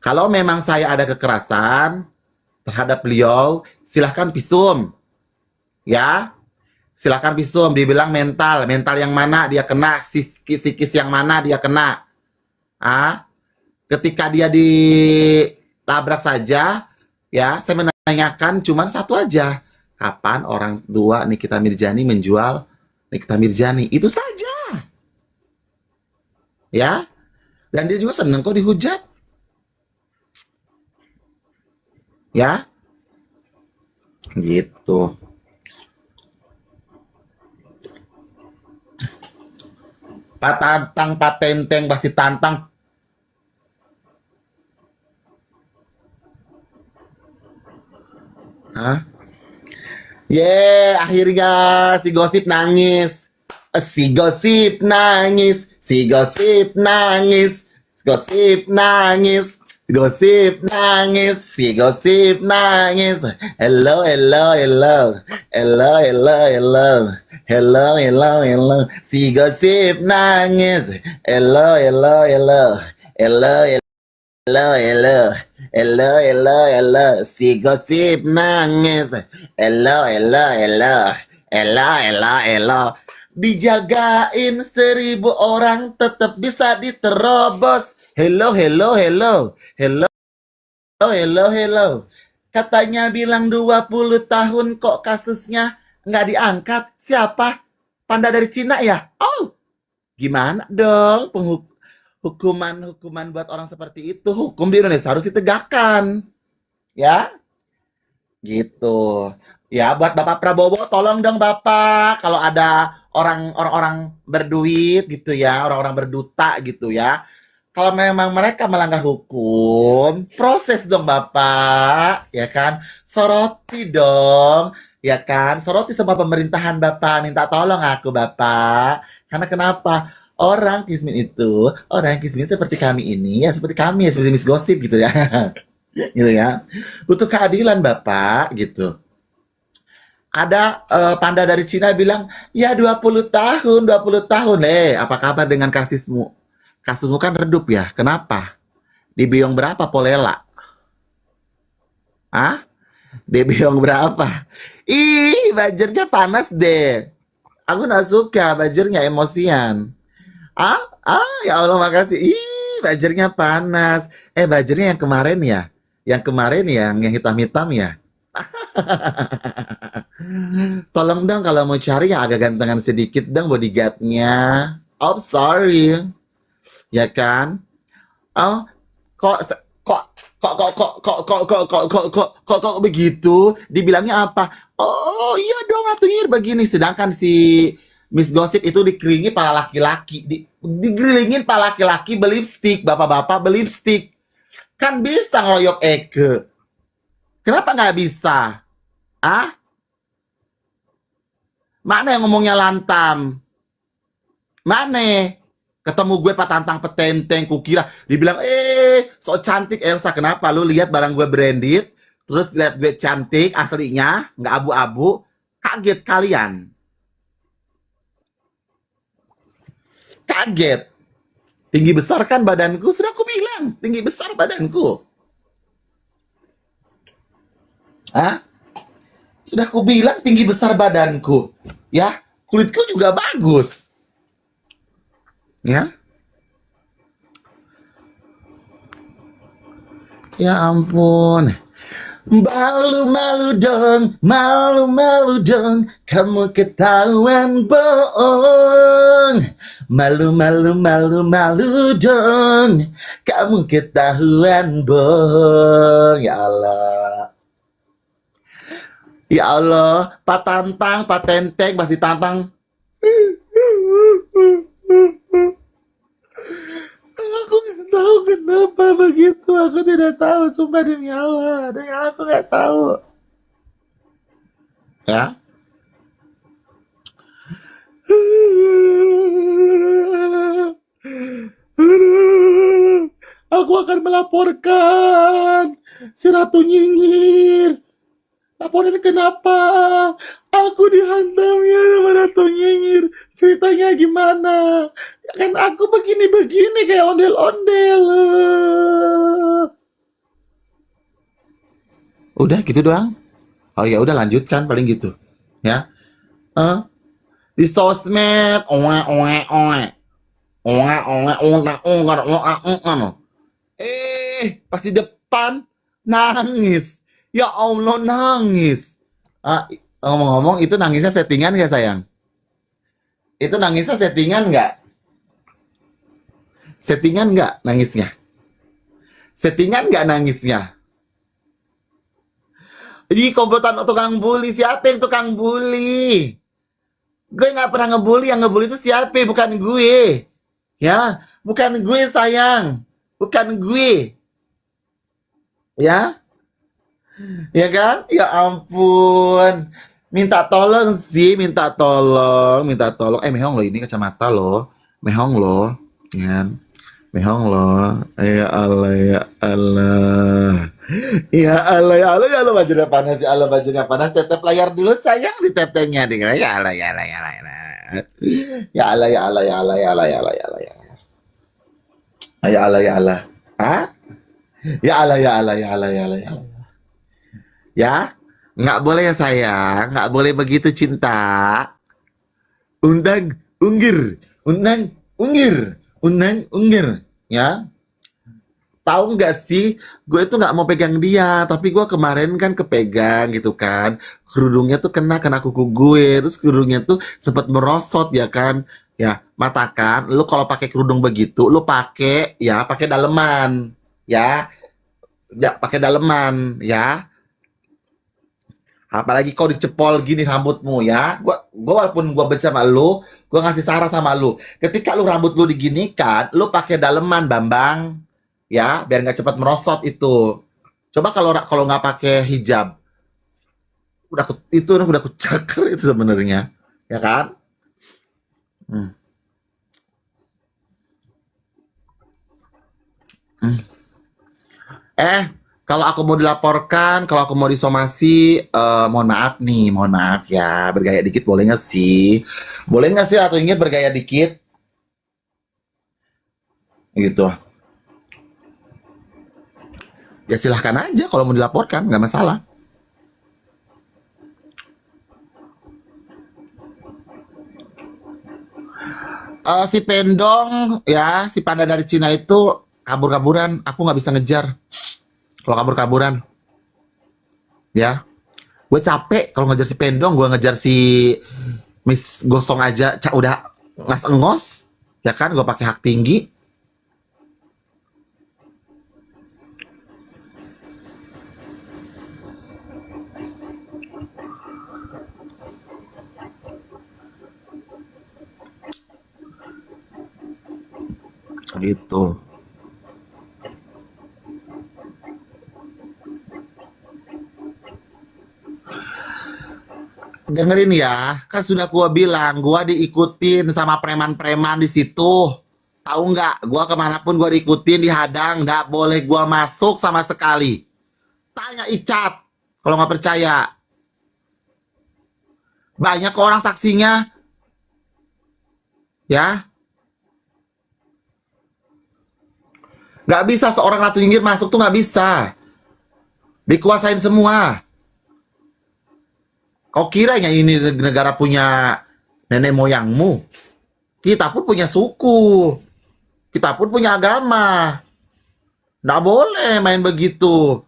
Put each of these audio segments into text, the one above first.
Kalau memang saya ada kekerasan terhadap beliau, silahkan visum, ya. Silahkan visum, dibilang mental, mental yang mana dia kena, psikis yang mana dia kena. Ah, ketika dia dilabrak saja, ya, saya menanyakan cuman satu aja. Kapan orang tua Nikita Mirjani menjual Nikita Mirjani? Itu saja, ya. Dan dia juga seneng kok dihujat, ya. Gitu. Patantang, patenteng, pasti tantang. Hah? Akhirnya si gosip nangis. Si gosip nangis, si gosip nangis, gosip nangis, gosip nangis, si gosip nangis. Hello, hello, hello, hello, hello, hello, hello, hello, hello. Si gosip nangis. Hello, hello, hello, hello, hello, hello, hello, hello, hello. Si gosip nangis. Hello, hello, hello, hello, hello, hello. Dijagain 1.000 orang tetap bisa diterobos. Hello, hello, hello, hello, hello, hello. Katanya bilang 20 tahun kok kasusnya nggak diangkat. Siapa? Panda dari Cina ya? Oh, gimana dong hukuman buat orang seperti itu? Hukum di Indonesia harus ditegakkan, ya. Gitu. Ya, buat Bapak Prabowo, tolong dong Bapak, kalau ada orang-orang berduit gitu ya, orang-orang berduta gitu ya. Kalau memang mereka melanggar hukum, proses dong Bapak, ya kan? Soroti dong, ya kan? Soroti semua pemerintahan Bapak, minta tolong aku Bapak. Karena kenapa? Orang kismin seperti kami ini, ya seperti kami, ya seperti Miss Gosip gitu ya. Gitu ya. Butuh keadilan Bapak gitu. Ada panda dari Cina bilang, "Ya 20 tahun, 20 tahun." Apa kabar dengan kasusmu? Kasusmu kan redup ya. Kenapa? Di biong berapa Polela? Ah? Di biong berapa? Ih, bajernya panas deh. Aku nggak suka bajernya emosian. Ya Allah makasih. Ih, bajernya panas. Bajernya yang kemarin ya. Yang kemarin yang hitam-hitam ya. Tolong dong kalau mau cari yang agak gantengan sedikit dong bodyguardnya. Oh, sorry. Ya kan? Oh, kok kok kok begitu? Dibilangnya apa? Oh, iya dong atuhnya begini. Sedangkan si Miss Gossip itu dikeringi para laki-laki, digelingin para laki-laki belipstick, bapak-bapak belipstick. Kan bisa ngeroyok Eke. Kenapa nggak bisa? Ah? Mana yang ngomongnya lantam? Mana? Ketemu gue patantang petenteng, kukira dibilang so cantik Elsa. Kenapa lu lihat barang gue branded, terus lihat gue cantik aslinya nggak abu-abu, kaget kalian, kaget. Tinggi besar kan badanku, sudah aku bilang tinggi besar badanku. Hah? Sudah aku bilang tinggi besar badanku, ya. Kulitku juga bagus, ya. Ya ampun. Malu-malu dong, malu-malu dong, kamu ketahuan bohong. Malu-malu, malu-malu dong, kamu ketahuan bohong. Ya Allah. Ya Allah, Pak Tantang, Pak Tenteng, masih Tantang. Aku nggak tahu kenapa begitu. Aku tidak tahu, sumpah demi Allah. Demi Allah, aku nggak tahu. Ya, aku akan melaporkan si Ratu Nyinyir. Laporin kenapa? Aku dihantamnya sama Ratu Nyinyir. Ceritanya gimana? Ya kan aku begini-begini kayak ondel-ondel. Udah gitu doang. Oh ya udah lanjutkan paling gitu. Ya. Eh, di sosmed oe pas di depan nangis. Ya Allah nangis. Ngomong-ngomong itu nangisnya settingan gak sayang? Itu nangisnya settingan nggak? Settingan nggak nangisnya? Settingan nggak nangisnya? Di komplotan tukang bully. Siapa yang tukang bully? Gue nggak pernah ngebully. Yang ngebully itu siapa? Bukan gue. Ya, bukan gue sayang. Bukan gue. Ya, ya kan? Ya ampun. Minta tolong sih, minta tolong, minta tolong. Mehong loh ini kacamata loh. Mehong loh. Ya kan? Mehong loh. Ya Allah, ya Allah. Ya Allah, ya Allah, ya Allah, bajunya panas, ya Allah, bajunya panas. Tetep layar dulu sayang di tap-tapnya. Ya Allah, ya Allah, ya Allah, ya Allah. Ya Allah, ya Allah, ya Allah, ya Allah, ya Allah, ya Allah, ya Allah. Ya Allah, ya Allah. Hah? Ya Allah, ya Allah, ya Allah, ya Allah, ya Allah. Ya? Nggak boleh ya sayang, nggak boleh begitu cinta. Undang, unggir, undang, unggir, undang, unggir. Ya? Tahu nggak sih, gue itu nggak mau pegang dia, tapi gue kemarin kan kepegang gitu kan, kerudungnya tuh kena kuku gue, terus kerudungnya tuh sempat merosot ya kan, ya mata kan, lu kalau pakai kerudung begitu, lu pakai ya pakai daleman, ya, ya pakai daleman, ya, apalagi kau dicepol gini rambutmu ya, gua walaupun gua benci sama lu, gua ngasih saran sama lu, ketika lu rambut lu diginikan, lu pakai daleman Bambang, ya biar nggak cepat merosot itu. Coba kalau kalau nggak pakai hijab, udah aku cakar itu sebenarnya, ya kan? Hmm. Hmm. Eh, kalau aku mau dilaporkan, kalau aku mau disomasi, mohon maaf nih, mohon maaf ya, bergaya dikit boleh nggak sih? Boleh nggak sih atau ingin bergaya dikit? Gitu. Ya silahkan aja kalau mau dilaporkan, nggak masalah. Si Pendong, ya, si panda dari Cina itu kabur-kaburan, aku nggak bisa ngejar. Kalau kabur-kaburan, ya, gue capek kalau ngejar si Pendong, gue ngejar si Miss Gosong aja, udah ngas engos, ya kan, gue pakai hak tinggi, gitu. Dengerin ya, kan sudah gua bilang, gua diikutin sama preman-preman di situ. Tahu nggak? Gua kemanapun gua diikutin, dihadang, nggak boleh gua masuk sama sekali. Tanya Icat, kalau nggak percaya. Banyak kok orang saksinya, ya. Nggak bisa seorang ratu nyinggir masuk tuh nggak bisa. Dikuasain semua. Kau kiranya ini negara punya nenek moyangmu? Kita pun punya suku. Kita pun punya agama. Nggak boleh main begitu.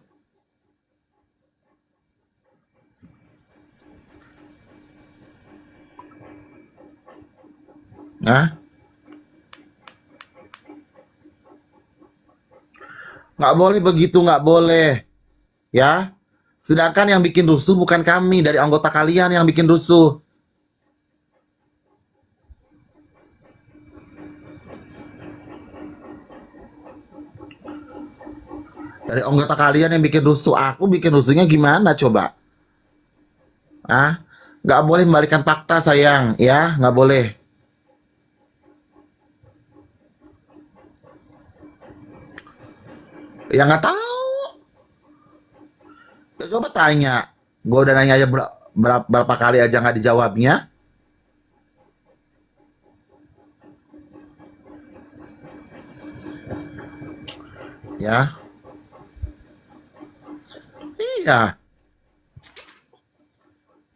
Nah, nggak boleh begitu, nggak boleh. Ya. Sedangkan yang bikin rusuh bukan kami, dari anggota kalian yang bikin rusuh. Dari anggota kalian yang bikin rusuh, aku bikin rusuhnya gimana coba? Ah, nggak boleh membalikan fakta sayang, ya, nggak boleh. Ya nggak tahu. Ya, coba tanya. Gue udah nanya aja berapa kali aja nggak dijawabnya, ya. Iya.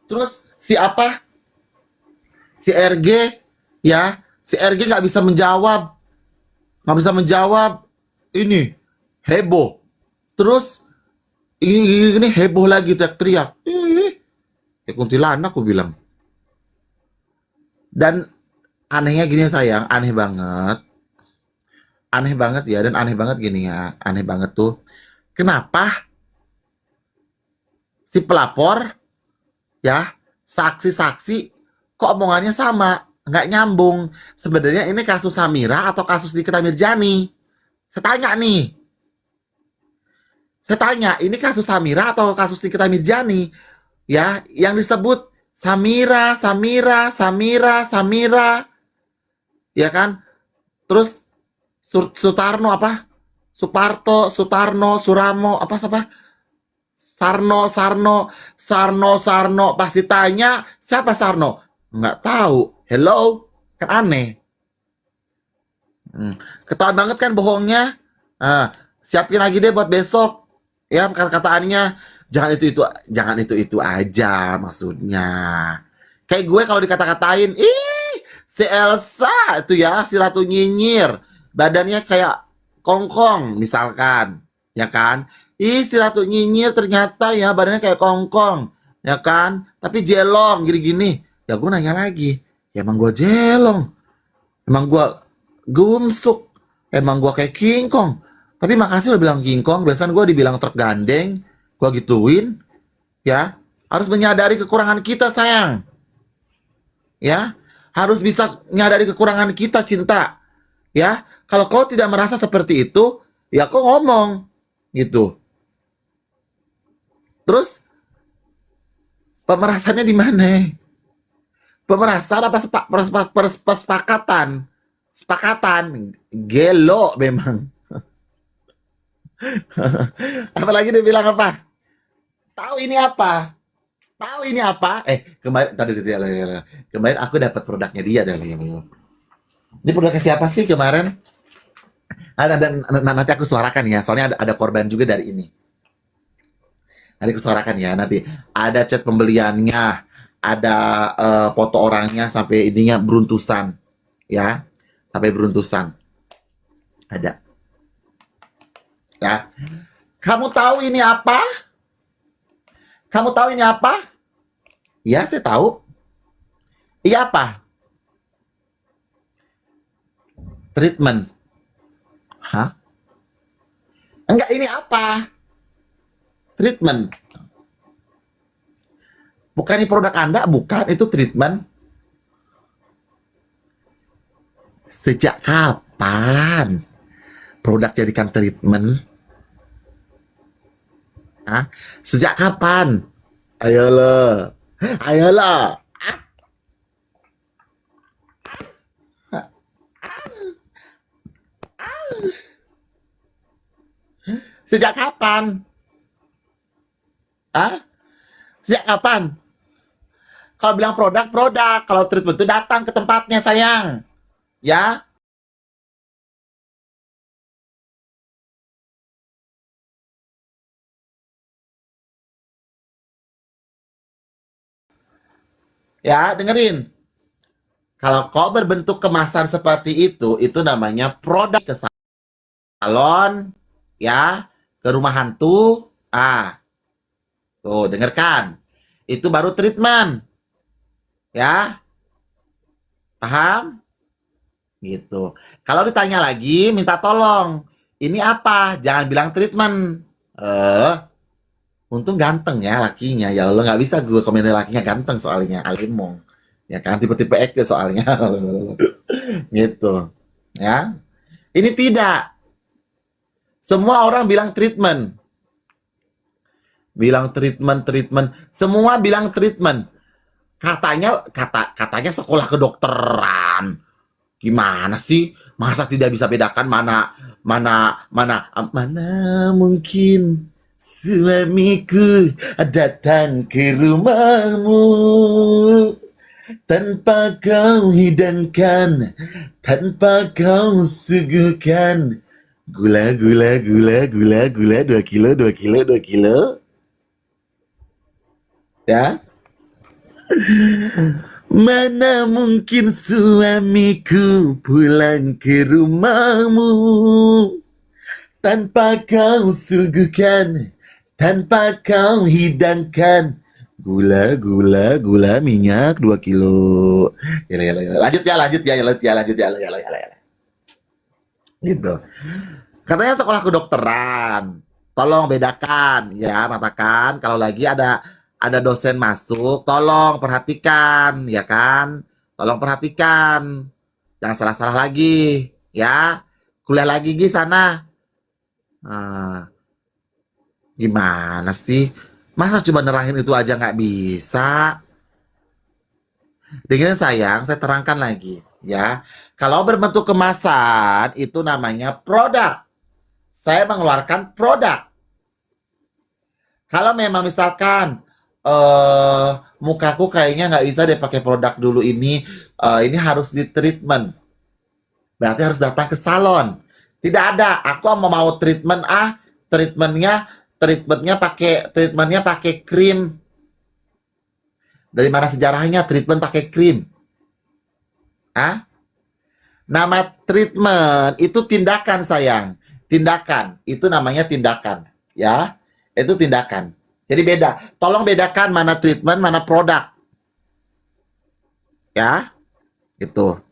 Terus si apa? Si RG, ya, si RG nggak bisa menjawab, nggak bisa menjawab. Ini heboh. Terus ini heboh lagi teriak-teriak. Kayak kuntilanak aku bilang. Dan anehnya gini sayang, aneh banget. Aneh banget ya, dan aneh banget gini ya. Aneh banget tuh. Kenapa si pelapor, ya, saksi-saksi, kok omongannya sama? Nggak nyambung. Sebenarnya ini kasus Samira atau kasus Nikita Mirjani? Saya tanya nih. Saya tanya, ini kasus Samira atau kasus Nikita Mirjani? Ya, yang disebut Samira, Samira, Samira, Samira, ya kan? Terus Sutarno apa? Suparto, Sutarno, Suramo, apa? Sarno, Sarno, Sarno, Sarno. Pasti tanya, siapa Sarno? Nggak tahu. Hello? Kan aneh. Ketahuan banget kan bohongnya. Ah, siapin lagi deh buat besok. Ya, kata-kataannya jangan itu aja maksudnya. Kayak gue kalau dikata-katain, ih, si Elsa itu ya, si Ratu Nyinyir, badannya kayak kongkong misalkan, ya kan? Ih, si Ratu Nyinyir ternyata ya badannya kayak kongkong, ya kan? Tapi jelong gini-gini. Ya gue nanya lagi, ya emang gue jelong, emang gue gumsuk, emang gue kayak King Kong. Tapi makasih udah bilang King Kong, biasanya gue dibilang truk gandeng, gue gituin, ya. Harus menyadari kekurangan kita sayang, ya. Harus bisa menyadari kekurangan kita cinta, ya. Kalau kau tidak merasa seperti itu, ya kau ngomong, gitu. Terus pemerasannya di mana? Pemerasan apa persepakatan? Sepakatan, gelo memang. Apalagi dia bilang apa? Tahu ini apa? Tahu ini apa? Kemarin tadi kemarin aku dapat produknya dia tadi. Ini produknya siapa sih kemarin? Nanti aku suarakan ya, soalnya ada korban juga dari ini. Nanti aku suarakan ya, nanti ada chat pembeliannya, ada foto orangnya sampai ininya beruntusan, ya, sampai beruntusan. Ada, ya. Kamu tahu ini apa? Kamu tahu ini apa? Ya, saya tahu. Iya apa? Treatment. Hah? Enggak, ini apa? Treatment. Bukan ini produk Anda, bukan, itu treatment. Sejak kapan produk jadikan treatment? Hah? Sejak kapan? Ayolah. Ayolah. Sejak kapan? Hah? Sejak kapan? Kalau bilang produk, produk. Kalau treatment itu datang ke tempatnya, sayang. Ya, ya, dengerin. Kalau kau berbentuk kemasan seperti itu namanya produk ke salon, ya, ke rumah hantu. Tuh, dengarkan. Itu baru treatment, ya. Paham? Gitu. Kalau ditanya lagi, minta tolong. Ini apa? Jangan bilang treatment. Eh, untung ganteng ya lakinya. Ya Allah, nggak bisa gue komentar lakinya ganteng soalnya. Alimong. Ya kan, tipe-tipe Eke soalnya. Gitu. Ya. Ini tidak. Semua orang bilang treatment. Bilang treatment, treatment. Semua bilang treatment. Katanya sekolah kedokteran. Gimana sih? Masa tidak bisa bedakan mana mungkin suamiku datang ke rumahmu tanpa kau hidangkan, tanpa kau suguhkan gula gula gula gula gula 2 kilo 2 kilo 2 kilo, ya. Mana mungkin suamiku pulang ke rumahmu tanpa kau suguhkan, tanpa kau hidangkan gula, gula, gula, minyak 2 kilo. Yalah, yalah, yalah. Lanjut ya, lanjut ya, lanjut ya, lanjut ya, yalah, yalah, yalah, yalah. Gitu. Katanya sekolah kedokteran. Tolong bedakan ya, matakan kalau lagi ada dosen masuk, tolong perhatikan ya kan? Tolong perhatikan. Jangan salah-salah lagi ya. Kuliah lagi di sana. Ah, gimana sih? Masa cuma nerahin itu aja nggak bisa? Dengan sayang, saya terangkan lagi ya. Kalau berbentuk kemasan itu namanya produk. Saya mengeluarkan produk. Kalau memang misalkan mukaku kayaknya nggak bisa deh pakai produk dulu ini harus di treatment. Berarti harus datang ke salon. Tidak ada, aku mau treatment treatmentnya treatmentnya pakai krim. Dari mana sejarahnya treatment pakai krim? Ah, nama treatment itu tindakan sayang. Tindakan itu namanya tindakan, ya. Itu tindakan. Jadi beda. Tolong bedakan mana treatment, mana produk, ya. Itu.